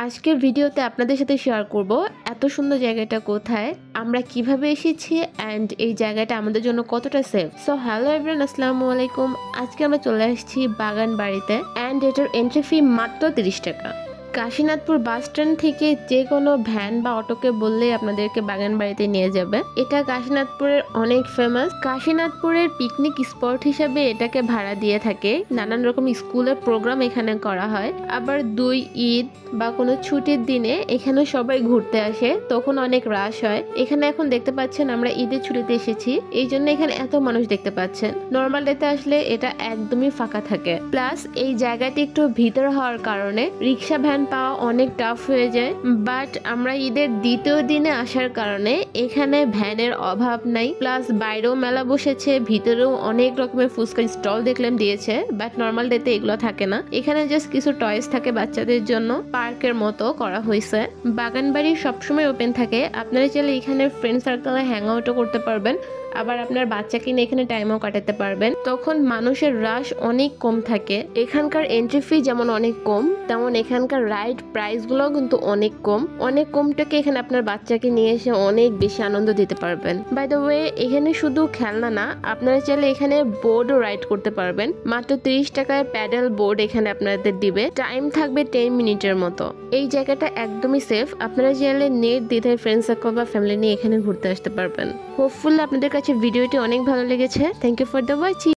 আজকের ভিডিওতে আপনাদের সাথে শেয়ার করব এত সুন্দর জায়গাটা কোথায়, আমরা কিভাবে এসেছি অ্যান্ড এই জায়গাটা আমাদের জন্য কতটা সেফ। সো হ্যালো এভরিওয়ান, আসসালামু আলাইকুম। আজকে আমরা চলে আসছি বাগান বাড়িতে অ্যান্ড এটার এন্ট্রি ফি মাত্র 30 টাকা। কাশীনাথপুর বাস স্ট্যান্ড থেকে যে কোনো ভ্যান বা অটোকে বললেই আপনাদেরকে বাগান বাড়িতে নিয়ে যাবে। এটা কাশীনাথপুরের অনেক ফেমাস। কাশীনাথপুরের পিকনিক স্পট হিসেবে এটাকে ভাড়া দিয়ে থাকে। নানান রকম স্কুলের প্রোগ্রাম এখানে করা হয়। আবার ঈদ বা কোনো ছুটির দিনে এখানে সবাই ঘুরতে আসে, তখন অনেক রাশ হয়। এখানে এখন দেখতে পাচ্ছেন আমরা ঈদের ছুটিতে এসেছি, এই জন্য এখানে এত মানুষ দেখতে পাচ্ছেন। নর্মাল ডেতে আসলে এটা একদমই ফাঁকা থাকে। প্লাস এই জায়গাটি একটু ভিতর হওয়ার কারণে রিক্সা ভ্যান পাওয়া অনেক টাফ হয়ে যায়। বাট আমরা ঈদের দ্বিতীয় দিনে আসার কারণে এখানে ভ্যানের অভাব নাই। প্লাস বাইরেও মেলা বসেছে, ভিতরেও অনেক রকমের ফুচকা স্টল দেখলাম দিয়েছে। বাট নর্মাল ডেতে এগুলো থাকে না। এখানে জাস্ট কিছু টয়েস থাকে বাচ্চাদের জন্য, পার্কের মতো করা হয়েছে। বাগান বাড়ি সবসময় ওপেন থাকে, আপনারা চাইলে এখানে ফ্রেন্ড সার্কেলে হ্যাং আউটও করতে পারবেন। আবার আপনার বাচ্চাকে নিয়ে এখানে টাইমও কাটাতে পারবেন। তখন মানুষের রাশ অনেক কম থাকে। এখানকার এন্ট্রি ফি যেমন অনেক কম, তেমন এখানকার রাইড প্রাইস গুলো কিন্তু অনেক কম। অনেক কম টাকা এখানে আপনার বাচ্চাকে নিয়ে এসে অনেক বেশি আনন্দ দিতে পারবেন। বাই দ্য ওয়ে, এখানে শুধু খেলনা না, আপনারা চাইলে এখানে বোর্ডও রাইড করতে পারবেন। মাত্র 30 টাকায় প্যাডেল বোর্ড এখানে আপনাদের দিবে। টাইম থাকবে 10 মিনিটের মতো। এই জায়গাটা একদমই সেফ। আপনারা চাইলে নেট দ্বিধায় ফ্রেন্ড সার্কেল বা ফ্যামিলি নিয়ে এখানে ঘুরতে আসতে পারবেন। হোপফুলি আপনাদের কাছে ভিডিওটি অনেক ভালো লেগেছে। Thank you for the watching.